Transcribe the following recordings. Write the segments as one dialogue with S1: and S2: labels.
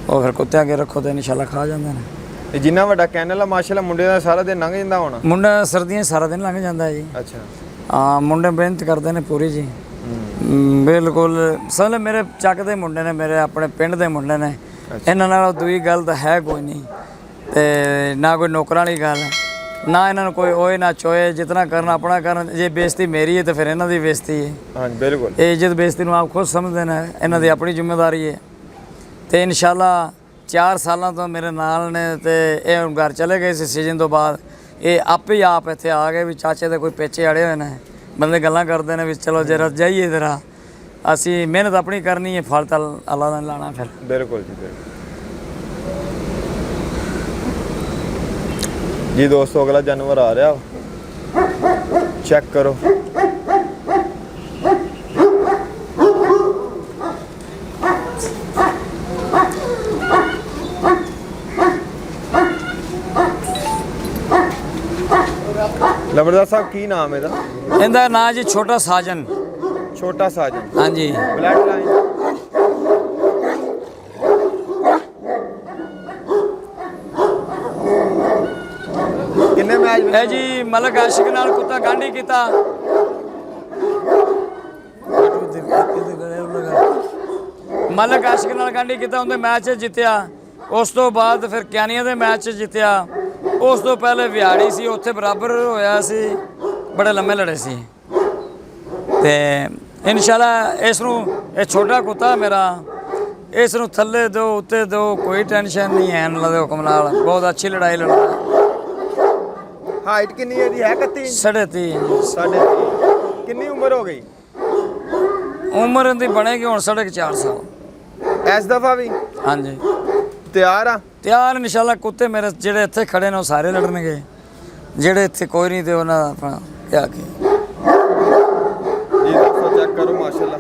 S1: ਉਹ ਫਿਰ ਕੁੱਤੇ ਅੱਗੇ ਰੱਖੋ ਤੇ ਇਨਸ਼ਾਅੱਲਾ ਖਾ ਜਾਂਦੇ ਨੇ।
S2: ਤੇ ਜਿੰਨਾ ਵੱਡਾ ਕੈਨਲ ਆ ਮਾਸ਼ਾਅੱਲਾ ਮੁੰਡੇ ਦਾ ਸਾਰਾ ਦਿਨ ਲੰਘ ਜਾਂਦਾ ਹੋਣਾ।
S1: ਮੁੰਡਾ ਸਰਦੀਆਂ ਸਾਰਾ ਦਿਨ ਲੰਘ ਜਾਂਦਾ ਜੀ।
S2: ਅੱਛਾ
S1: ਹਾਂ ਮੁੰਡੇ ਮਿਹਨਤ ਕਰਦੇ ਨੇ ਪੂਰੀ ਜੀ। ਬਿਲਕੁਲ ਸਮਝ ਮੇਰੇ ਚੱਕ ਦੇ ਮੁੰਡੇ ਨੇ, ਮੇਰੇ ਆਪਣੇ ਪਿੰਡ ਦੇ ਮੁੰਡੇ ਨੇ। ਇਹਨਾਂ ਨਾਲ ਦੂਈ ਗੱਲ ਤਾਂ ਹੈ ਕੋਈ ਨਹੀਂ, ਤੇ ਨਾ ਕੋਈ ਨੌਕਰਾਂ ਵਾਲੀ ਗੱਲ, ਨਾ ਇਹਨਾਂ ਨੂੰ ਕੋਈ ਓਏ ਨਾ ਚੋਏ। ਜਿਤਨਾ ਕਰਨਾ ਆਪਣਾ ਕਰਨ। ਜੇ ਬੇਇੱਜ਼ਤੀ ਮੇਰੀ ਹੈ ਤਾਂ ਫਿਰ ਇਹਨਾਂ ਦੀ ਬੇਇੱਜ਼ਤੀ ਹੈ।
S2: ਹਾਂਜੀ ਬਿਲਕੁਲ।
S1: ਇਹ ਇੱਜ਼ਤ ਬੇਇੱਜ਼ਤੀ ਨੂੰ ਆਪ ਖੁਦ ਸਮਝਦੇ ਨੇ, ਇਹਨਾਂ ਦੀ ਆਪਣੀ ਜ਼ਿੰਮੇਵਾਰੀ ਹੈ। ਤੇ ਇਨਸ਼ਾਅੱਲਾ 4 ਸਾਲਾਂ ਤੋਂ ਮੇਰੇ ਨਾਲ ਨੇ ਤੇ ਇਹ ਹੁਣ ਘਰ ਚਲੇ ਗਏ ਸੀ ਸੀਜ਼ਨ ਤੋਂ ਬਾਅਦ। ਇਹ ਆਪੇ ਆਪ ਇੱਥੇ ਆ ਗਏ ਵੀ ਚਾਚੇ ਦੇ ਕੋਈ ਪੇਚੇ ਅੜੇ ਹੋਏ ਨੇ। ਬੰਦੇ ਗੱਲਾਂ ਕਰਦੇ ਨੇ ਵੀ ਚਲੋ ਜਰਾ ਜਾਈਏ ਜ਼ਰਾ, ਅਸੀਂ ਮਿਹਨਤ ਆਪਣੀ ਕਰਨੀ ਹੈ, ਫਲ ਤਾਂ ਅੱਲਾ ਦਾ ਲਾਣਾ ਫਿਰ।
S2: ਬਿਲਕੁਲ ਜੀ ਬਿਲਕੁਲ ਜੀ। ਦੋਸਤੋ ਅਗਲਾ ਜਾਨਵਰ ਆ ਰਿਹਾ, ਚੈੱਕ ਕਰੋ। ਲੰਬੜਦਾਰ ਸਾਹਿਬ ਕੀ ਨਾਮ ਇਹਦਾ?
S1: ਇਹਦਾ ਨਾਂ ਜੀ ਛੋਟਾ ਸਾਜਨ।
S2: ਛੋਟਾ ਸਾਜਨ।
S1: ਹਾਂਜੀ।
S2: Black line. ਕਿੰਨੇ ਮੈਚ
S1: ਇਹ ਜੀ ਮਲਕ ਆਸ਼ਿਕ ਨਾਲ ਕੁੱਤਾ ਗਾਂਢੀ ਕੀਤਾ। ਮਲਕ ਆਸ਼ਿਕ ਨਾਲ ਗਾਂਢੀ ਕੀਤਾ, ਉਹਦੇ ਮੈਚ ਜਿੱਤਿਆ। ਉਸ ਤੋਂ ਬਾਅਦ ਫਿਰ ਕਿਆਨੀਆਂ ਦੇ ਮੈਚ ਜਿੱਤਿਆ। ਉਸ ਤੋਂ ਪਹਿਲੇ ਵਿਹਾੜੀ ਸੀ, ਉੱਥੇ ਬਰਾਬਰ ਹੋਇਆ ਸੀ, ਬੜੇ ਲੰਮੇ ਲੜੇ ਸੀ। ਤੇ ਇਨਸ਼ਾਅੱਲਾ ਇਸ ਨੂੰ, ਇਹ ਛੋਟਾ ਕੁੱਤਾ ਮੇਰਾ, ਇਸ ਨੂੰ ਥੱਲੇ ਦਿਓ ਉੱਤੇ ਦਿਓ ਕੋਈ ਟੈਨਸ਼ਨ ਨਹੀਂ ਹੈ ਇਹਨਾਂ ਦੇ ਹੁਕਮ ਨਾਲ। ਬਹੁਤ ਅੱਛੀ ਲੜਾਈ ਲੜਦਾ।
S2: ਹਾਈਟ ਕਿੰਨੀ ਇਹਦੀ ਹੈ? 31
S1: 3.5।
S2: 3.5। ਕਿੰਨੀ ਉਮਰ ਹੋ ਗਈ?
S1: ਉਮਰ ਦੀ ਬਣੇਗੀ ਹੁਣ 4.5 ਸਾਲ।
S2: ਇਸ ਦਫਾ ਵੀ?
S1: ਹਾਂਜੀ
S2: ਤਿਆਰ ਆ?
S1: ਤਿਆਰ ਇਨਸ਼ਾਅੱਲਾ। ਕੁੱਤੇ ਮੇਰੇ ਜਿਹੜੇ ਇੱਥੇ ਖੜੇ ਨੇ ਉਹ ਸਾਰੇ ਲੜਨਗੇ, ਜਿਹੜੇ ਇੱਥੇ ਕੋਈ ਨਹੀਂ ਤੇ ਉਹਨਾਂ ਦਾ ਆਪਣਾ ਕਿਆ ਕੀ।
S2: ਜੀ ਦੋਸਤੋ ਚੈੱਕ ਕਰੋ ਮਾਸ਼ਾਅੱਲਾ।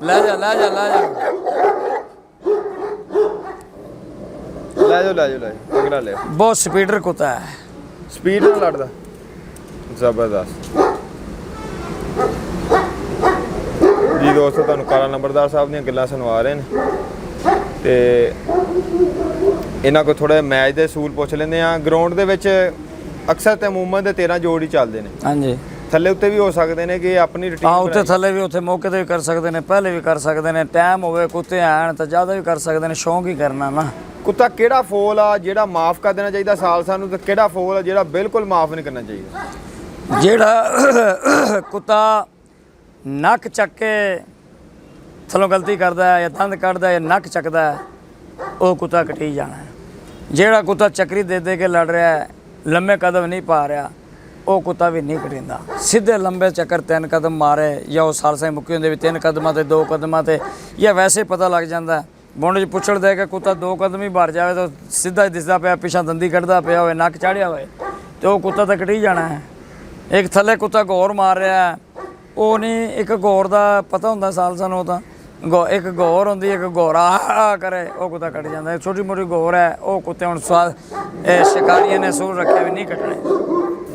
S1: ਲੈ ਜਾ ਲੈ ਜਾ ਲੈ ਜਾ
S2: ਲੈ ਜਾਓ ਲੈ ਜਾਓ ਲੈ ਜਾਓ, ਅਗਲਾ ਲੈ।
S1: ਬਹੁਤ ਸਪੀਡਰ ਕੁੱਤਾ ਹੈ,
S2: ਸਪੀਡ ਨਾਲ ਲੜਦਾ, ਜ਼ਬਰਦਸਤ। ਜੀ ਦੋਸਤੋ ਤੁਹਾਨੂੰ ਕਾਲਾ ਨੰਬਰਦਾਰ ਸਾਹਿਬ ਦੀਆਂ ਗੱਲਾਂ ਸੁਣਵਾ ਰਹੇ ਨੇ ਤੇ ਇਹਨਾਂ ਕੋਲ ਥੋੜਾ ਮੈਚ ਦੇ ਅਸੂਲ ਪੁੱਛ ਲੈਂਦੇ ਆ। ਗਰਾਊਂਡ ਦੇ ਵਿੱਚ ਅਕਸਰ ਤੇ ਅਮੂਮਨ ਦੇ 13 ਜੋੜ ਹੀ ਚੱਲਦੇ ਨੇ।
S1: ਹਾਂਜੀ।
S2: ਥੱਲੇ ਉੱਤੇ ਵੀ ਹੋ ਸਕਦੇ ਨੇ ਕਿ ਆਪਣੀ ਰੁਟੀਨ।
S1: ਉੱਤੇ ਥੱਲੇ ਵੀ, ਉੱਥੇ ਮੌਕੇ ਤੇ ਵੀ ਕਰ ਸਕਦੇ ਨੇ, ਪਹਿਲੇ ਵੀ ਕਰ ਸਕਦੇ ਨੇ। ਟਾਈਮ ਹੋਵੇ ਕੁੱਤੇ ਆਣ ਤਾਂ ਜ਼ਿਆਦਾ ਵੀ ਕਰ ਸਕਦੇ ਨੇ, ਸ਼ੌਂਕ ਹੀ ਕਰਨਾ ਨਾ।
S2: ਕੁੱਤਾ ਕਿਹੜਾ ਫੋਲ ਆ ਜਿਹੜਾ ਮਾਫ ਕਰ ਦੇਣਾ ਚਾਹੀਦਾ ਸਾਲ ਸਾਨੂੰ, ਤੇ ਕਿਹੜਾ ਫੋਲ ਆ ਜਿਹੜਾ ਬਿਲਕੁਲ ਮਾਫ ਨਹੀਂ ਕਰਨਾ ਚਾਹੀਦਾ?
S1: ਜਿਹੜਾ ਕੁੱਤਾ ਨੱਕ ਚੱਕ ਕੇ ਥੱਲੋਂ ਗਲਤੀ ਕਰਦਾ ਹੈ ਜਾਂ ਦੰਦ ਕੱਢਦਾ ਜਾਂ ਨੱਕ ਚੱਕਦਾ ਹੈ, ਉਹ ਕੁੱਤਾ ਕਟੀ ਜਾਣਾ ਹੈ। ਜਿਹੜਾ ਕੁੱਤਾ ਚੱਕਰੀ ਦੇ ਦੇ ਕੇ ਲੜ ਰਿਹਾ ਹੈ, ਲੰਮੇ ਕਦਮ ਨਹੀਂ ਪਾ ਰਿਹਾ, ਉਹ ਕੁੱਤਾ ਵੀ ਨਹੀਂ ਕਟਿੰਦਾ। ਸਿੱਧੇ ਲੰਬੇ ਚੱਕਰ 3 ਕਦਮ ਮਾਰੇ ਜਾਂ ਉਹ ਸਾਲਸੇ ਮੁੱਕੀ ਹੁੰਦੇ ਵੀ 3 ਕਦਮਾਂ ਤੇ 2 ਕਦਮਾਂ ਤੇ, ਜਾਂ ਵੈਸੇ ਪਤਾ ਲੱਗ ਜਾਂਦਾ ਬੁੰਡ 'ਚ ਪੁੱਛੜ ਦੇ ਕੇ ਕੁੱਤਾ 2 ਕਦਮ ਹੀ ਭਰ ਜਾਵੇ ਤਾਂ ਸਿੱਧਾ ਹੀ ਦਿਸਦਾ ਪਿਆ, ਪਿੱਛਾ ਦੰਦੀ ਕੱਢਦਾ ਪਿਆ ਹੋਵੇ, ਨੱਕ ਚਾੜਿਆ ਹੋਵੇ, ਤੇ ਉਹ ਕੁੱਤਾ ਤਾਂ ਕਟੀ ਜਾਣਾ ਹੈ। ਇੱਕ ਥੱਲੇ ਕੁੱਤਾ ਗੌਰ ਮਾਰ ਰਿਹਾ, ਉਹ ਨਹੀਂ, ਇੱਕ ਗੌਰ ਦਾ ਪਤਾ ਹੁੰਦਾ ਸਾਲਸਾਂ ਨੂੰ, ਤਾਂ ਇੱਕ ਗੌਰ ਹੁੰਦੀ, ਇੱਕ ਗੌਰਾ ਕਰੇ, ਉਹ ਕੁੱਤਾ ਕੱਟ ਜਾਂਦਾ। ਇੱਕ ਛੋਟੀ ਮੋਟੀ ਗੌਰ ਹੈ, ਉਹ ਕੁੱਤੇ ਹੁਣ ਸਵਾਦ ਇਹ ਸ਼ਿਕਾਰੀਆਂ ਨੇ ਸੂਰ ਰੱਖਿਆ ਵੀ ਨਹੀਂ ਕੱਟਣੇ।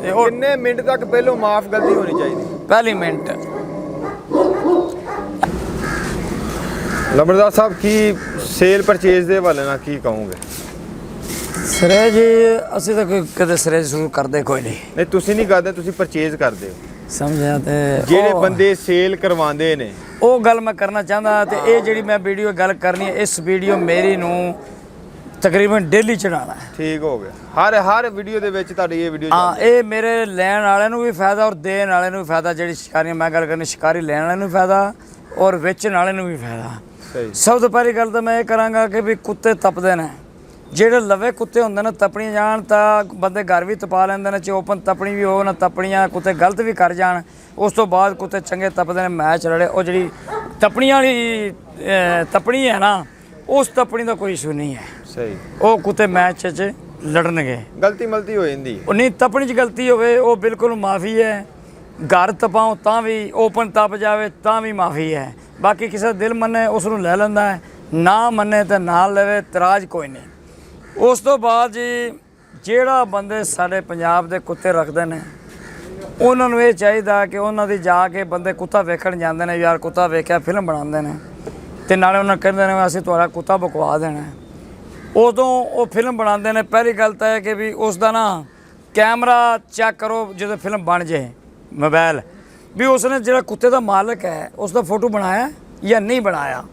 S1: ਤੇ ਉਹ
S2: ਕਿੰਨੇ ਮਿੰਟ ਤੱਕ ਪਹਿਲੋਂ ਮਾਫ ਗਲਤੀ ਹੋਣੀ ਚਾਹੀਦੀ?
S1: ਪਹਿਲੀ ਮਿੰਟ।
S2: ਲੰਬੜਦਾਰ ਸਾਹਿਬ ਕੀ ਸੇਲ ਪਰਚੇਜ਼ ਦੇ ਹਵਾਲੇ ਨਾਲ ਕੀ ਕਹੋਗੇ?
S1: ਸਿਰੇ ਜੀ ਅਸੀਂ ਤਾਂ ਕਦੇ ਸਿਰੇ ਸ਼ੁਰੂ ਕਰਦੇ ਕੋਈ ਨਹੀਂ।
S2: ਨਹੀਂ ਤੁਸੀਂ ਨਹੀਂ ਕਰਦੇ, ਤੁਸੀਂ ਪਰਚੇਜ਼ ਕਰਦੇ ਹੋ।
S1: ਸਮਝਿਆ? ਤੇ
S2: ਜਿਹੜੇ ਬੰਦੇ ਸੇਲ ਕਰਵਾਉਂਦੇ ਨੇ,
S1: ਉਹ ਗੱਲ ਮੈਂ ਕਰਨਾ ਚਾਹੁੰਦਾ। ਤੇ ਇਹ ਜਿਹੜੀ ਮੈਂ ਵੀਡੀਓ ਗੱਲ ਕਰਨੀ ਹੈ, ਇਸ ਵੀਡੀਓ ਮੇਰੀ ਨੂੰ ਤਕਰੀਬਨ ਡੇਲੀ ਚੜਾਉਣਾ ਹੈ।
S2: ਠੀਕ ਹੋ ਗਿਆ। ਹਰ ਵੀਡੀਓ ਦੇ ਵਿੱਚ ਤੁਹਾਡੀ ਇਹ ਵੀਡੀਓ
S1: ਹਾਂ, ਇਹ ਮੇਰੇ ਲੈਣ ਵਾਲਿਆਂ ਨੂੰ ਵੀ ਫਾਇਦਾ ਔਰ ਦੇਣ ਵਾਲਿਆਂ ਨੂੰ ਵੀ ਫਾਇਦਾ। ਜਿਹੜੀ ਸ਼ਿਕਾਰੀਆਂ ਮੈਂ ਗੱਲ ਕਰਨੀ, ਸ਼ਿਕਾਰੀ ਲੈਣ ਵਾਲਿਆਂ ਨੂੰ ਵੀ ਫਾਇਦਾ ਔਰ ਵੇਚਣ ਵਾਲਿਆਂ ਨੂੰ ਵੀ ਫਾਇਦਾ। ਸਭ ਤੋਂ ਪਹਿਲੀ ਗੱਲ ਤਾਂ ਮੈਂ ਇਹ ਕਰਾਂਗਾ ਕਿ ਵੀ ਕੁੱਤੇ ਤਪਦੇ ਨੇ। ਜਿਹੜੇ ਲਵੇ ਕੁੱਤੇ ਹੁੰਦੇ ਨੇ ਤਪਣੀਆਂ ਜਾਣ ਤਾਂ ਬੰਦੇ ਘਰ ਵੀ ਤਪਾ ਲੈਂਦੇ ਨੇ, ਚਾਹੇ ਓਪਨ ਤਪਣੀ ਵੀ ਹੋ ਨਾ ਤਪਣੀਆਂ, ਕੁੱਤੇ ਗਲਤ ਵੀ ਕਰ ਜਾਣ, ਉਸ ਤੋਂ ਬਾਅਦ ਕੁੱਤੇ ਚੰਗੇ ਤਪਦੇ ਨੇ। ਮੈਚ ਲੜੇ, ਉਹ ਜਿਹੜੀ ਤਪਣੀਆਂ ਵਾਲੀ ਤਪਣੀ ਹੈ ਨਾ, ਉਸ ਤਪਣੀ ਦਾ ਕੋਈ ਇਸ਼ੂ ਨਹੀਂ ਹੈ।
S2: ਸਹੀ।
S1: ਉਹ ਕੁੱਤੇ ਮੈਚ 'ਚ ਲੜਨਗੇ।
S2: ਗਲਤੀ ਮਲਤੀ ਹੋ ਜਾਂਦੀ,
S1: ਉਹ ਨਹੀਂ, ਤਪਣੀ 'ਚ ਗਲਤੀ ਹੋਵੇ ਉਹ ਬਿਲਕੁਲ ਮਾਫੀ ਹੈ। ਘਰ ਤਪਾਓ ਤਾਂ ਵੀ, ਓਪਨ ਤਪ ਜਾਵੇ ਤਾਂ ਵੀ ਮਾਫੀ ਹੈ। ਬਾਕੀ ਕਿਸੇ ਦਾ ਦਿਲ ਮੰਨੇ ਉਸ ਨੂੰ ਲੈ ਲੈਂਦਾ ਹੈ, ਨਾ ਮੰਨੇ ਤਾਂ ਨਾ ਲਵੇ, ਇਤਰਾਜ਼ ਕੋਈ ਨਹੀਂ। ਉਸ ਤੋਂ ਬਾਅਦ ਜੀ ਜਿਹੜਾ ਬੰਦੇ ਸਾਡੇ ਪੰਜਾਬ ਦੇ ਕੁੱਤੇ ਰੱਖਦੇ ਨੇ, ਉਹਨਾਂ ਨੂੰ ਇਹ ਚਾਹੀਦਾ ਕਿ ਉਹਨਾਂ ਦੀ ਜਾ ਕੇ ਬੰਦੇ ਕੁੱਤਾ ਵੇਖਣ ਜਾਂਦੇ ਨੇ, ਯਾਰ ਕੁੱਤਾ ਵੇਖਿਆ ਫਿਲਮ ਬਣਾਉਂਦੇ ਨੇ, ਤੇ ਨਾਲੇ ਉਹਨਾਂ ਕਹਿੰਦੇ ਨੇ ਅਸੀਂ ਤੁਹਾਡਾ ਕੁੱਤਾ ਬਕਵਾ ਦੇਣਾ ਹੈ। ਉਦੋਂ ਉਹ ਫਿਲਮ ਬਣਾਉਂਦੇ ਨੇ, ਪਹਿਲੀ ਗੱਲ ਤਾਂ ਇਹ ਕਿ ਵੀ ਉਸ ਦਾ ਨਾ ਕੈਮਰਾ ਚੈੱਕ ਕਰੋ ਜਦੋਂ ਫਿਲਮ ਬਣ ਜੇ ਮੋਬਾਈਲ, ਵੀ ਉਸਨੇ ਜਿਹੜਾ ਕੁੱਤੇ ਦਾ ਮਾਲਕ ਹੈ ਉਸ ਦਾ ਫੋਟੋ ਬਣਾਇਆ ਜਾਂ ਨਹੀਂ ਬਣਾਇਆ।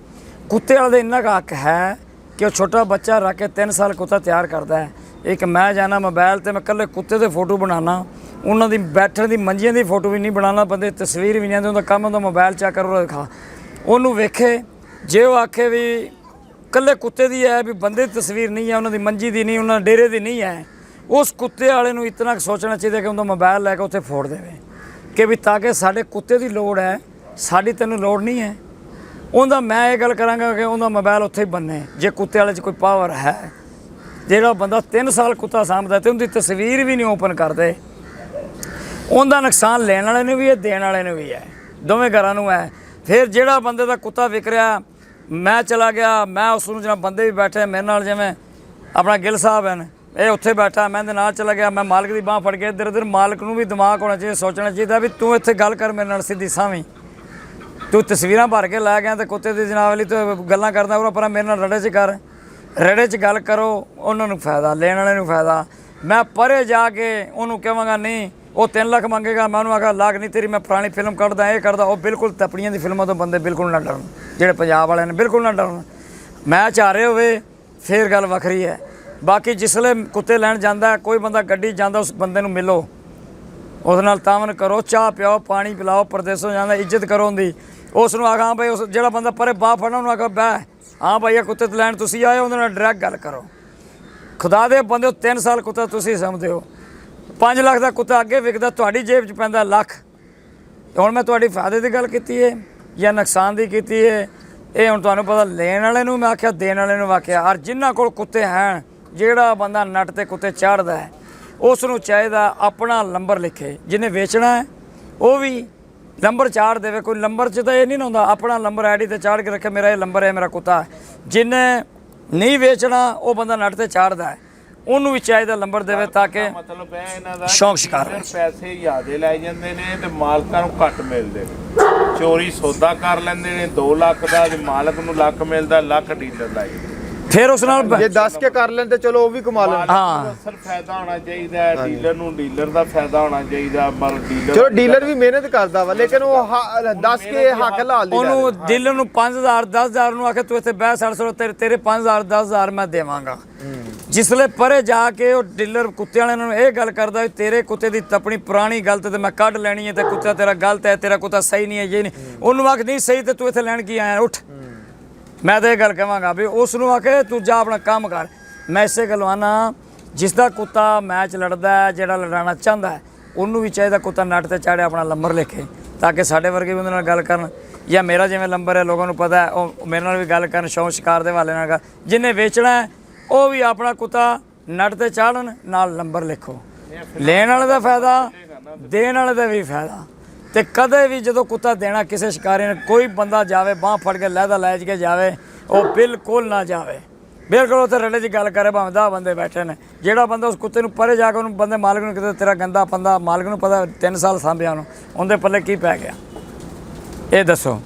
S1: ਕੁੱਤੇ ਵਾਲੇ ਦਾ ਇੰਨਾ ਕੁ ਹੱਕ ਹੈ ਕਿ ਉਹ ਛੋਟਾ ਬੱਚਾ ਰੱਖ ਕੇ 3 ਸਾਲ ਕੁੱਤਾ ਤਿਆਰ ਕਰਦਾ ਹੈ। ਇੱਕ ਮੈਂ ਜਾਣਾ ਮੋਬਾਈਲ ਤੇ ਮੈਂ ਇਕੱਲੇ ਕੁੱਤੇ ਦੇ ਫੋਟੋ ਬਣਾਉਣਾ, ਉਹਨਾਂ ਦੀ ਬੈਠਣ ਦੀ ਮੰਜੀਆਂ ਦੀ ਫੋਟੋ ਵੀ ਨਹੀਂ ਬਣਾਉਣਾ, ਬੰਦੇ ਤਸਵੀਰ ਵੀ ਨਹੀਂ ਆਉਂਦੀ, ਉਹਦਾ ਕੰਮ ਉਹਦਾ ਮੋਬਾਈਲ ਚੈੱਕ ਕਰੋ ਦਿਖਾ ਉਹਨੂੰ ਵੇਖੇ। ਜੇ ਉਹ ਆਖੇ ਵੀ ਇਕੱਲੇ ਕੁੱਤੇ ਦੀ ਹੈ, ਵੀ ਬੰਦੇ ਦੀ ਤਸਵੀਰ ਨਹੀਂ ਹੈ, ਉਹਨਾਂ ਦੀ ਮੰਜੀ ਦੀ ਨਹੀਂ, ਉਹਨਾਂ ਦੇ ਡੇਰੇ ਦੀ ਨਹੀਂ ਹੈ, ਉਸ ਕੁੱਤੇ ਵਾਲੇ ਨੂੰ ਇਤਨਾ ਸੋਚਣਾ ਚਾਹੀਦਾ ਕਿ ਉਹਦਾ ਮੋਬਾਈਲ ਲੈ ਕੇ ਉੱਥੇ ਫੋੜ ਦੇਵੇ ਕਿ ਵੀ ਤਾਂ ਕਿ ਸਾਡੇ ਕੁੱਤੇ ਦੀ ਲੋੜ ਹੈ, ਸਾਡੀ ਤੈਨੂੰ ਲੋੜ ਨਹੀਂ ਹੈ। ਉਹਦਾ ਮੈਂ ਇਹ ਗੱਲ ਕਰਾਂਗਾ ਕਿ ਉਹਦਾ ਮੋਬਾਈਲ ਉੱਥੇ ਹੀ ਬੰਨੇ ਜੇ ਕੁੱਤੇ ਵਾਲੇ 'ਚ ਕੋਈ ਪਾਵਰ ਹੈ। ਜਿਹੜਾ ਬੰਦਾ 3 ਸਾਲ ਕੁੱਤਾ ਸਾਂਭਦਾ ਤੇ ਉਹਦੀ ਤਸਵੀਰ ਵੀ ਨਹੀਂ ਓਪਨ ਕਰਦੇ, ਉਹਦਾ ਨੁਕਸਾਨ ਲੈਣ ਵਾਲੇ ਨੂੰ ਵੀ ਹੈ, ਦੇਣ ਵਾਲੇ ਨੂੰ ਵੀ ਹੈ, ਦੋਵੇਂ ਘਰਾਂ ਨੂੰ ਹੈ। ਫਿਰ ਜਿਹੜਾ ਬੰਦੇ ਦਾ ਕੁੱਤਾ ਵਿਕ ਰਿਹਾ, ਮੈਂ ਚਲਾ ਗਿਆ, ਮੈਂ ਉਸ ਨੂੰ ਜਿਹੜਾ ਬੰਦੇ ਵੀ ਬੈਠੇ ਮੇਰੇ ਨਾਲ, ਜਿਵੇਂ ਆਪਣਾ ਗਿੱਲ ਸਾਹਿਬ ਹਨ, ਇਹ ਉੱਥੇ ਬੈਠਾ, ਮੈਂ ਇਹਦੇ ਨਾਲ ਚਲਾ ਗਿਆ, ਮੈਂ ਮਾਲਕ ਦੀ ਬਾਂਹ ਫੜ ਕੇ ਇੱਧਰ ਉੱਧਰ। ਮਾਲਕ ਨੂੰ ਵੀ ਦਿਮਾਗ ਹੋਣਾ ਚਾਹੀਦਾ, ਸੋਚਣਾ ਚਾਹੀਦਾ ਵੀ ਤੂੰ ਇੱਥੇ ਗੱਲ ਕਰ ਮੇਰੇ ਨਾਲ ਸਿੱਧੀ ਸਾਵੀਂ, ਤੂੰ ਤਸਵੀਰਾਂ ਭਰ ਕੇ ਲੈ ਗਿਆ ਤੇ ਕੁੱਤੇ ਦੀ ਜਨਾਬ ਵਾਲੀ ਤੂੰ ਗੱਲਾਂ ਕਰਦਾ ਉਹ ਪਰ ਮੇਰੇ ਨਾਲ ਰੜੇ 'ਚ ਕਰ, ਰੜੇ 'ਚ ਗੱਲ ਕਰੋ, ਉਹਨਾਂ ਨੂੰ ਫਾਇਦਾ, ਲੈਣ ਵਾਲੇ ਨੂੰ ਫਾਇਦਾ। ਮੈਂ ਪਰੇ ਜਾ ਕੇ ਉਹਨੂੰ ਕਹਾਂਗਾ ਨਹੀਂ ਉਹ 3 ਲੱਖ ਮੰਗੇਗਾ, ਮੈਂ ਉਹਨੂੰ ਆਖਾਂ ਲੱਖ ਨਹੀਂ ਤੇਰੀ ਮੈਂ ਪੁਰਾਣੀ ਫਿਲਮ ਕੱਢਦਾ, ਇਹ ਕਰਦਾ। ਉਹ ਬਿਲਕੁਲ ਤਪੜੀਆਂ ਦੀ ਫਿਲਮਾਂ ਤੋਂ ਬੰਦੇ ਬਿਲਕੁਲ ਨਾ ਡਰਨ, ਜਿਹੜੇ ਪੰਜਾਬ ਵਾਲਿਆਂ ਨੇ ਬਿਲਕੁਲ ਨਾ ਡਰਨ। ਮੈਂ ਚਾਹ ਰਹੇ ਹੋਵੇ ਫਿਰ ਗੱਲ ਵੱਖਰੀ ਹੈ। ਬਾਕੀ ਜਿਸਲੇ ਕੁੱਤੇ ਲੈਣ ਜਾਂਦਾ ਕੋਈ ਬੰਦਾ ਗੱਡੀ ਜਾਂਦਾ, ਉਸ ਬੰਦੇ ਨੂੰ ਮਿਲੋ, ਉਹਦੇ ਨਾਲ ਤਾਮਨ ਕਰੋ, ਚਾਹ ਪਿਆਓ, ਪਾਣੀ ਪਿਲਾਓ, ਪਰਦੇਸੋਂ ਜਾਂਦਾ ਇੱਜ਼ਤ ਕਰੋ ਉਹਦੀ। ਉਸ ਨੂੰ ਆਖਾਂ ਭਾਈ ਉਸ ਜਿਹੜਾ ਬੰਦਾ ਪਰੇ ਬਾਹ ਫੜਨਾ ਉਹਨੂੰ ਆਖਾਂ ਬਹਿ, ਹਾਂ ਭਾਈ ਇਹ ਕੁੱਤੇ ਲੈਣ ਤੁਸੀਂ ਆਏ, ਉਹਦੇ ਨਾਲ ਡਾਇਰੈਕਟ ਗੱਲ ਕਰੋ। ਖੁਦਾ ਦੇ ਬੰਦੇ ਹੋ 3 ਸਾਲ ਕੁੱਤਾ ਤੁਸੀਂ ਸਮਝਦੇ ਹੋ, 5 ਲੱਖ ਦਾ ਕੁੱਤਾ ਅੱਗੇ ਵਿਕਦਾ, ਤੁਹਾਡੀ ਜੇਬ 'ਚ ਪੈਂਦਾ ਲੱਖ। ਹੁਣ ਮੈਂ ਤੁਹਾਡੀ ਫਾਇਦੇ ਦੀ ਗੱਲ ਕੀਤੀ ਹੈ ਜਾਂ ਨੁਕਸਾਨ ਦੀ ਕੀਤੀ ਹੈ, ਇਹ ਹੁਣ ਤੁਹਾਨੂੰ ਪਤਾ। ਲੈਣ ਵਾਲੇ ਨੂੰ ਮੈਂ ਆਖਿਆ, ਦੇਣ ਵਾਲੇ ਨੂੰ ਆਖਿਆ। ਔਰ ਜਿਨ੍ਹਾਂ ਕੋਲ ਕੁੱਤੇ ਹਨ, ਜਿਹੜਾ ਬੰਦਾ ਨੱਟ ਤੇ ਕੁੱਤੇ ਚਾੜਦਾ ਹੈ ਉਸ ਨੂੰ ਚਾਹੀਦਾ ਆਪਣਾ ਨੰਬਰ ਲਿਖੇ, ਜਿਹਨੇ ਵੇਚਣਾ ਹੈ ਉਹ ਵੀ ਨੰਬਰ ਚਾੜ ਦੇਵੇ। ਕੋਈ ਨੰਬਰ 'ਚ ਤਾਂ ਇਹ ਨਹੀਂ ਹੁੰਦਾ, ਆਪਣਾ ਨੰਬਰ ਆਈਡੀ ਤੇ ਚਾੜ ਕੇ ਰੱਖੇ, ਮੇਰਾ ਇਹ ਨੰਬਰ ਹੈ, ਮੇਰਾ ਕੁੱਤਾ। ਜਿਹਨੇ ਨਹੀਂ ਵੇਚਣਾ ਉਹ ਬੰਦਾ ਨੱਟ ਤੇ ਚਾੜਦਾ ਹੈ, ਉਹਨੂੰ ਵੀ ਚਾਹੀਦਾ ਨੰਬਰ ਦੇਵੇ ਤਾਂ ਕਿ
S3: ਮਤਲਬ ਹੈ ਇਹਨਾਂ ਦਾ
S1: ਸ਼ੌਕ ਸ਼ਿਕਾਰ ਹੋਵੇ।
S3: ਪੈਸੇ ਜ਼ਿਆਦੇ ਲੈ ਜਾਂਦੇ ਨੇ ਤੇ ਮਾਲਕਾਂ ਨੂੰ ਘੱਟ ਮਿਲਦੇ ਨੇ। ਚੋਰੀ ਸੌਦਾ ਕਰ ਲੈਂਦੇ ਨੇ 2 ਲੱਖ ਦਾ, ਤੇ ਮਾਲਕ ਨੂੰ ਲੱਖ ਮਿਲਦਾ, ਲੱਖ ਡੀਲਰ ਦਾ।
S1: ਫਿਰ ਉਸ ਨਾਲ
S2: ਜੇ 10 ਕੇ ਕਰ ਲੈਣ ਤੇ ਚਲੋ ਉਹ ਵੀ ਕਮਾ ਲੈਣ।
S1: ਹਾਂ
S3: ਅਸਲ ਫਾਇਦਾ ਹੋਣਾ ਚਾਹੀਦਾ ਹੈ, ਡੀਲਰ ਨੂੰ ਡੀਲਰ ਦਾ ਫਾਇਦਾ ਹੋਣਾ ਚਾਹੀਦਾ। ਪਰ ਡੀਲਰ
S2: ਚਲੋ ਡੀਲਰ ਵੀ ਮਿਹਨਤ ਕਰਦਾ ਵਾ, ਲੇਕਿਨ ਉਹ 10 ਕੇ ਹੱਕ ਲਾ ਲਈ
S1: ਉਹਨੂੰ ਡੀਲਰ ਨੂੰ 5000 10000 ਨੂੰ ਆਖੇ ਤੂੰ ਇੱਥੇ ਬਹਿ ਸੜ ਤੇਰੇ 5000 10000 ਮੈਂ ਦੇਵਾਂਗਾ। ਜਿਸਲੇ ਪਰੇ ਜਾ ਕੇ ਉਹ ਡੀਲਰ ਕੁੱਤੇ ਵਾਲਿਆਂ ਨੂੰ ਇਹ ਗੱਲ ਕਰਦਾ ਵੀ ਤੇਰੇ ਕੁੱਤੇ ਦੀ ਤਪਣੀ ਪੁਰਾਣੀ ਗਲਤ ਤੇ ਮੈਂ ਕੱਢ ਲੈਣੀ ਹੈ, ਤੇ ਕੁੱਤਾ ਤੇਰਾ ਗਲਤ ਹੈ, ਤੇਰਾ ਕੁੱਤਾ ਸਹੀ ਨਹੀਂ ਹੈ, ਇਹ ਨਹੀਂ। ਉਹਨੂੰ ਆਖ ਨਹੀਂ ਸਹੀ ਤੇ ਤੂੰ ਇੱਥੇ ਲੈਣ ਕੀ ਆਇਆ, ਉੱਠ। ਮੈਂ ਤਾਂ ਇਹ ਗੱਲ ਕਹਾਂਗਾ ਵੀ ਉਸ ਨੂੰ ਆਖੇ ਤੂੰ ਜਾ ਆਪਣਾ ਕੰਮ ਕਰ। ਮੈਂ ਇਸੇ ਗੱਲੋਂ ਆਨਾ, ਜਿਸ ਦਾ ਕੁੱਤਾ ਮੈਚ ਲੜਦਾ ਹੈ, ਜਿਹੜਾ ਲੜਾਉਣਾ ਚਾਹੁੰਦਾ ਹੈ, ਉਹਨੂੰ ਵੀ ਚਾਹੀਦਾ ਕੁੱਤਾ ਨੱਟ ਤੇ ਚਾੜੇ ਆਪਣਾ ਨੰਬਰ ਲਿਖੇ, ਤਾਂ ਕਿ ਸਾਡੇ ਵਰਗੇ ਵੀ ਉਹਦੇ ਨਾਲ ਗੱਲ ਕਰਨ। ਜਾਂ ਮੇਰਾ ਜਿਵੇਂ ਨੰਬਰ ਹੈ, ਲੋਕਾਂ ਨੂੰ ਪਤਾ ਹੈ, ਉਹ ਮੇਰੇ ਨਾਲ ਵੀ ਗੱਲ ਕਰਨ, ਸ਼ੌਕ ਸ਼ਿਕਾਰ ਦੇ ਹਵਾਲੇ ਨਾਲ। ਜਿਹਨੇ ਵੇਚਣਾ ਹੈ ਉਹ ਵੀ ਆਪਣਾ ਕੁੱਤਾ ਨੱਟ ਤੇ ਚਾੜਨ, ਨਾਲ ਨੰਬਰ ਲਿਖੋ। ਲੈਣ ਵਾਲੇ ਦਾ ਫਾਇਦਾ, ਦੇਣ ਵਾਲੇ ਦਾ ਵੀ ਫਾਇਦਾ। ਤੇ ਕਦੇ ਵੀ ਜਦੋਂ ਕੁੱਤਾ ਦੇਣਾ ਕਿਸੇ ਸ਼ਿਕਾਰੀ ਨੇ, ਕੋਈ ਬੰਦਾ ਜਾਵੇ ਬਾਂਹ ਫੜ ਕੇ ਲਹਿਦਾ ਲੈ ਕੇ ਜਾਵੇ, ਉਹ ਬਿਲਕੁਲ ਨਾ ਜਾਵੇ। ਬਿਲਕੁਲ ਉੱਥੇ ਰੜੇ 'ਚ ਗੱਲ ਕਰੇ, ਭਾਵੇਂ 10 ਬੰਦੇ ਬੈਠੇ ਨੇ। ਜਿਹੜਾ ਬੰਦਾ ਉਸ ਕੁੱਤੇ ਨੂੰ ਪਰੇ ਜਾ ਕੇ ਉਹਨੂੰ ਬੰਦੇ ਮਾਲਕ ਨੂੰ ਕਿਤੇ ਤੇਰਾ ਗੰਦਾ ਪੰਦਾ, ਮਾਲਕ ਨੂੰ ਪਤਾ 3 ਸਾਲ ਸਾਂਭਿਆ ਉਹਨੂੰ, ਉਹਦੇ ਪੱਲੇ ਕੀ ਪੈ ਗਿਆ ਇਹ ਦੱਸੋ।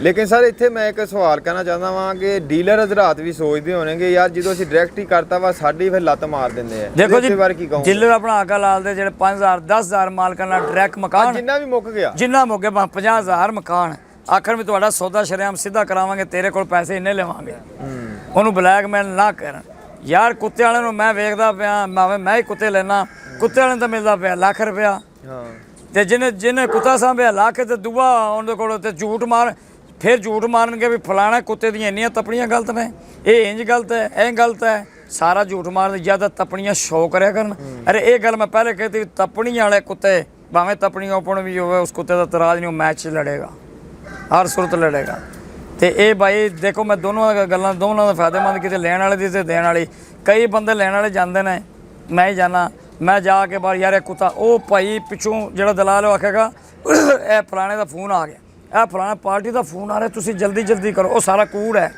S2: ਲੇਕਿਨ ਸਰ ਇੱਥੇ ਮੈਂ ਇੱਕ ਸਵਾਲ ਕਹਿਣਾ ਚਾਹੁੰਦਾ ਵਾਂ ਕਿ ਡੀਲਰ ਹਜ਼ਰਾਤ ਵੀ ਸੋਚਦੇ ਹੋਣਗੇ ਯਾਰ ਜਦੋਂ ਅਸੀਂ ਡਾਇਰੈਕਟ ਹੀ ਕਰਤਾ ਵਾ ਸਾਡੀ ਫਿਰ ਲੱਤ ਮਾਰ ਦਿੰਦੇ ਆ।
S1: ਦੇਖੋ ਜੀ,
S2: ਬਾਰੇ ਕੀ ਕਹੋਗੇ?
S1: ਡੀਲਰ ਆਪਣਾ ਆਗਾ ਲਾਲ ਦੇ ਜਿਹੜੇ 5000 10000 ਮਾਲਕਾਂ ਨਾਲ ਡਾਇਰੈਕਟ ਮਕਾਨ
S2: ਜਿੰਨਾ ਵੀ ਮੁੱਕ ਗਿਆ,
S1: ਜਿੰਨਾ ਮੁੱਕੇ 50000 ਮਕਾਨ ਆਖਰ ਵੀ ਤੁਹਾਡਾ ਸੌਦਾ ਸ਼ਰੇਆਮ ਸਿੱਧਾ ਕਰਾਵਾਂਗੇ, ਤੇਰੇ ਕੋਲ ਪੈਸੇ ਇੰਨੇ ਲਵਾਂਗੇ। ਉਹਨੂੰ ਬਲੈਕਮੇਲ ਨਾ ਕਰਨ ਯਾਰ। ਕੁੱਤੇ ਵਾਲਿਆਂ ਨੂੰ ਮੈਂ ਵੇਖਦਾ ਪਿਆ, ਮੈਂ ਹੀ ਕੁੱਤੇ ਲੈਣਾ, ਕੁੱਤੇ ਵਾਲਿਆਂ ਨੂੰ ਤਾਂ ਮਿਲਦਾ ਪਿਆ ਲੱਖ ਰੁਪਇਆ।
S2: ਹਾਂ
S1: ਤੇ ਜਿਹਨੇ ਕੁੱਤਾ ਸਾਂਭਿਆ ਲੱਖ ਤੇ ਦੂਆ ਉਹਦੇ ਕੋਲ ਤੇ ਝੂਠ ਮਾਰ, ਫਿਰ ਝੂਠ ਮਾਰਨਗੇ ਵੀ ਫਲਾਣਾ ਕੁੱਤੇ ਦੀਆਂ ਇੰਨੀਆਂ ਤਪਣੀਆਂ ਗਲਤ ਨੇ, ਇਹ ਇੰਜ ਗਲਤ ਹੈ, ਇਹ ਗਲਤ ਹੈ, ਸਾਰਾ ਝੂਠ ਮਾਰਨ। ਜ਼ਿਆਦਾ ਤਪਣੀਆਂ ਸ਼ੋਅ ਕਰਿਆ ਕਰਨ। ਅਰੇ ਇਹ ਗੱਲ ਮੈਂ ਪਹਿਲੇ ਕਹੀ ਤੀ, ਤਪਣੀ ਵਾਲੇ ਕੁੱਤੇ ਭਾਵੇਂ ਤਪਣੀ ਓਪਨ ਵੀ ਹੋਵੇ, ਉਸ ਕੁੱਤੇ ਦਾ ਤਰਾਜ ਨਹੀਂ, ਉਹ ਮੈਚ 'ਚ ਲੜੇਗਾ, ਹਰ ਸੁਰਤ ਲੜੇਗਾ। ਤੇ ਇਹ ਬਾਈ ਦੇਖੋ, ਮੈਂ ਦੋਨੋਂ ਗੱਲਾਂ ਦੋਨਾਂ ਦਾ ਫਾਇਦੇਮੰਦ ਕੀਤੀ, ਲੈਣ ਵਾਲੇ ਦੀ ਤੇ ਦੇਣ ਵਾਲੀ। ਕਈ ਬੰਦੇ ਲੈਣ ਵਾਲੇ ਜਾਂਦੇ ਨੇ, ਮੈਂ ਹੀ ਜਾਣਾ, ਮੈਂ ਜਾ ਕੇ ਬਾਹਰ ਯਾਰ ਇਹ ਕੁੱਤਾ, ਉਹ ਭਾਈ ਪਿੱਛੋਂ ਜਿਹੜਾ ਦਲਾਲ ਉਹ ਆਖੇਗਾ ਇਹ ਫਲਾਣੇ ਦਾ ਫੋਨ ਆ ਗਿਆ, ਇਹ ਫਲਾਣਾ ਪਾਰਟੀ ਦਾ ਫੋਨ ਆ ਰਿਹਾ, ਤੁਸੀਂ ਜਲਦੀ ਕਰੋ। ਉਹ ਸਾਰਾ ਕੂੜ ਹੈ,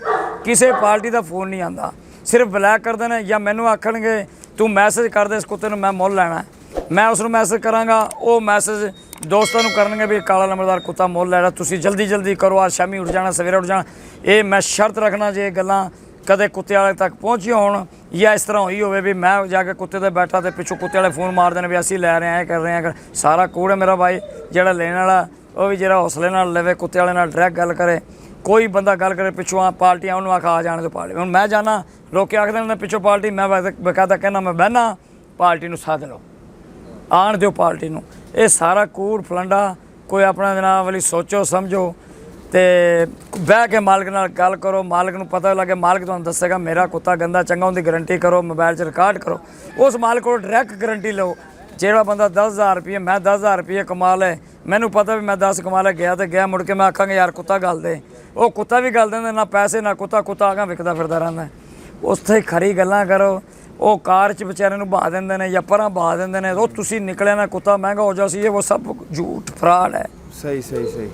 S1: ਕਿਸੇ ਪਾਰਟੀ ਦਾ ਫੋਨ ਨਹੀਂ ਆਉਂਦਾ, ਸਿਰਫ ਬਲੈਕ ਕਰਦੇ ਨੇ। ਜਾਂ ਮੈਨੂੰ ਆਖਣਗੇ ਤੂੰ ਮੈਸੇਜ ਕਰ ਦੇ ਇਸ ਕੁੱਤੇ ਨੂੰ, ਮੈਂ ਮੁੱਲ ਲੈਣਾ, ਮੈਂ ਉਸ ਨੂੰ ਮੈਸੇਜ ਕਰਾਂਗਾ, ਉਹ ਮੈਸੇਜ ਦੋਸਤਾਂ ਨੂੰ ਕਰਨਗੇ ਵੀ ਕਾਲਾ ਨੰਬਰਦਾਰ ਕੁੱਤਾ ਮੁੱਲ ਲੈਣਾ, ਤੁਸੀਂ ਜਲਦੀ ਕਰੋ, ਅੱਜ ਸ਼ਾਮੀ ਉੱਠ ਜਾਣਾ, ਸਵੇਰੇ ਉੱਠ ਜਾਣਾ। ਇਹ ਮੈਂ ਸ਼ਰਤ ਰੱਖਣਾ ਜੇ ਗੱਲਾਂ ਕਦੇ ਕੁੱਤੇ ਵਾਲੇ ਤੱਕ ਪਹੁੰਚੀਆਂ ਹੋਣ ਜਾਂ ਇਸ ਤਰ੍ਹਾਂ ਹੋਈ ਹੋਵੇ ਵੀ ਮੈਂ ਜਾ ਕੇ ਕੁੱਤੇ ਤੇ ਬੈਠਾ ਤੇ ਪਿੱਛੋਂ ਕੁੱਤੇ ਵਾਲੇ ਫੋਨ ਮਾਰਦੇ ਨੇ ਵੀ ਅਸੀਂ ਲੈ ਰਹੇ ਹਾਂ, ਇਹ ਕਰ ਰਹੇ ਹਾਂ, ਸਾਰਾ ਕੂੜ ਹੈ ਮੇਰਾ ਭਾਈ। ਜਿਹੜਾ ਲੈਣ ਵਾਲਾ ਉਹ ਵੀ ਜਿਹੜਾ ਹੌਸਲੇ ਨਾਲ ਲਵੇ, ਕੁੱਤੇ ਵਾਲੇ ਨਾਲ ਡਾਇਰੈਕਟ ਗੱਲ ਕਰੇ। ਕੋਈ ਬੰਦਾ ਗੱਲ ਕਰੇ ਪਿੱਛੋਂ ਆ ਪਾਰਟੀਆਂ ਉਹਨੂੰ ਆਖਾ ਆ ਜਾਣ ਤੋਂ ਪਾਰਟੀ। ਹੁਣ ਮੈਂ ਜਾਣਾ, ਲੋਕ ਆਖਦੇ ਨੇ ਪਿੱਛੋਂ ਪਾਰਟੀ, ਮੈਂ ਬਕਾਇਦਾ ਕਹਿੰਦਾ ਮੈਂ ਬਹਿਨਾ, ਪਾਰਟੀ ਨੂੰ ਸੱਦ ਲਓ, ਆਣ ਦਿਓ ਪਾਰਟੀ ਨੂੰ। ਇਹ ਸਾਰਾ ਕੂੜ ਫਲੰਡਾ, ਕੋਈ ਆਪਣਾ ਜਨਾਬ ਵਾਲੀ ਸੋਚੋ ਸਮਝੋ ਤੇ ਬਹਿ ਕੇ ਮਾਲਕ ਨਾਲ ਗੱਲ ਕਰੋ। ਮਾਲਕ ਨੂੰ ਪਤਾ ਲੱਗੇ, ਮਾਲਕ ਤੁਹਾਨੂੰ ਦੱਸੇਗਾ ਮੇਰਾ ਕੁੱਤਾ ਗੰਦਾ ਚੰਗਾ, ਉਹਦੀ ਗਰੰਟੀ ਕਰੋ, ਮੋਬਾਈਲ 'ਚ ਰਿਕਾਰਡ ਕਰੋ, ਉਸ ਮਾਲਕ ਕੋਲ ਡਾਇਰੈਕਟ ਗਰੰਟੀ ਲਓ। ਜਿਹੜਾ ਬੰਦਾ 10,000 ਰੁਪਏ, ਮੈਂ 10,000 ਰੁਪਏ ਕਮਾ ਲਏ, ਮੈਨੂੰ ਪਤਾ ਵੀ ਮੈਂ 10 ਕਮਾ ਲਿਆ, ਗਿਆ ਤੇ ਗਿਆ, ਮੁੜ ਕੇ ਮੈਂ ਆਖਾਂਗਾ ਯਾਰ ਕੁੱਤਾ ਗਲ ਦੇ, ਉਹ ਕੁੱਤਾ ਵੀ ਗਲ ਦਿੰਦੇ, ਨਾ ਪੈਸੇ ਨਾ ਕੁੱਤਾ ਆਗਾ ਵਿਕਦਾ ਫਿਰਦਾ ਰਹਿੰਦਾ। ਉੱਥੇ ਖਰੀ ਗੱਲਾਂ ਕਰੋ। ਉਹ ਕਾਰ 'ਚ ਵਿਚਾਰੇ ਨੂੰ ਬਹਾ ਦਿੰਦੇ ਨੇ ਜਾਂ ਪਰਾਂ ਬਹਾ ਦਿੰਦੇ ਨੇ, ਉਹ ਤੁਸੀਂ ਨਿਕਲਿਆ ਨਾ ਕੁੱਤਾ ਮਹਿੰਗਾ ਹੋ ਜਾ ਸੀ, ਇਹ ਉਹ ਸਭ ਝੂਠ ਫਰਾਡ ਹੈ।
S2: ਸਹੀ ਜੀ।